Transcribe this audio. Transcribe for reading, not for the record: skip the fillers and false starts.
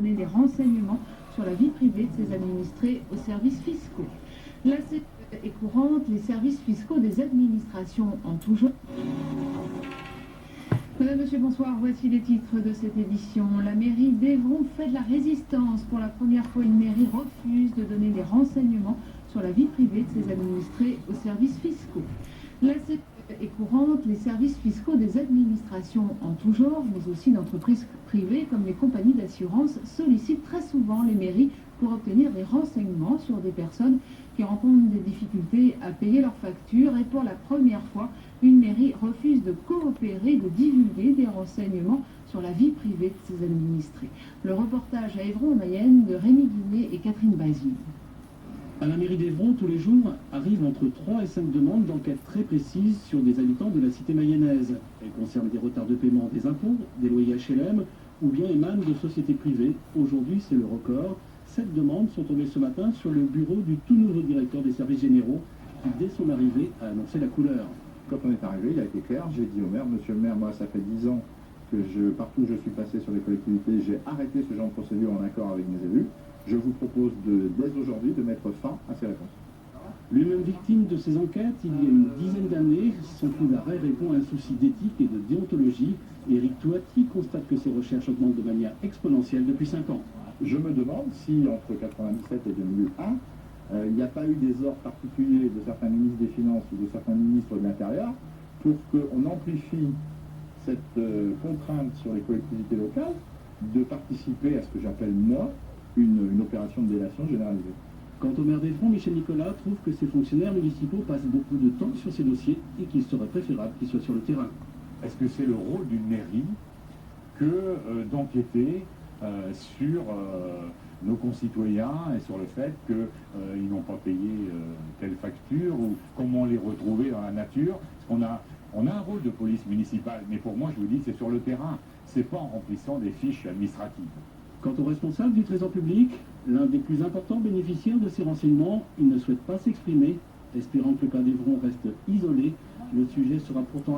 donner des renseignements sur la vie privée de ses administrés aux services fiscaux. La CPE est courante, les services fiscaux des administrations en tout genre. Madame, Monsieur, bonsoir. Voici les titres de cette édition. La mairie d'Evron fait de la résistance. Pour la première fois, une mairie refuse de donner des renseignements sur la vie privée de ses administrés aux services fiscaux. La CPE est courante, les services fiscaux des administrations en tout genre, mais aussi d'entreprises privées comme les compagnies d'assurance, sollicitent très souvent les mairies pour obtenir des renseignements sur des personnes qui rencontrent des difficultés à payer leurs factures. Et pour la première fois, une mairie refuse de coopérer, de divulguer des renseignements sur la vie privée de ses administrés. Le reportage à Évron, en Mayenne, de Rémi Guinet et Catherine Basile. À la mairie d'Evron, tous les jours, arrivent entre 3 et 5 demandes d'enquête très précises sur des habitants de la cité mayonnaise. Elles concernent des retards de paiement des impôts, des loyers HLM, ou bien émanent de sociétés privées. Aujourd'hui, c'est le record. 7 demandes sont tombées ce matin sur le bureau du tout nouveau directeur des services généraux, qui, dès son arrivée, a annoncé la couleur. Quand on est arrivé, il a été clair, j'ai dit au maire, monsieur le maire, moi ça fait 10 ans que partout où je suis passé sur les collectivités, j'ai arrêté ce genre de procédure en accord avec mes élus. Je vous propose dès aujourd'hui de mettre fin à ces réponses. Lui-même victime de ces enquêtes, il y a une dizaine d'années, son coup d'arrêt répond à un souci d'éthique et de déontologie. Éric Touati constate que ces recherches augmentent de manière exponentielle depuis 5 ans. Je me demande si entre 1997 et 2001, il n'y a pas eu des ordres particuliers de certains ministres des Finances ou de certains ministres de l'Intérieur pour qu'on amplifie cette contrainte sur les collectivités locales de participer à ce que j'appelle moi une opération de délation généralisée. Quant au maire d'Evron, Michel Nicolas trouve que ces fonctionnaires municipaux passent beaucoup de temps sur ces dossiers et qu'il serait préférable qu'ils soient sur le terrain. Est-ce que c'est le rôle d'une mairie que d'enquêter sur nos concitoyens et sur le fait qu'ils n'ont pas payé telle facture ou comment les retrouver dans la nature? Parce qu'on a un rôle de police municipale, mais pour moi, je vous dis, c'est sur le terrain. C'est pas en remplissant des fiches administratives. Quant au responsable du Trésor public, l'un des plus importants bénéficiaires de ces renseignements, il ne souhaite pas s'exprimer, espérant que le cas d'Evron reste isolé. Le sujet sera pourtant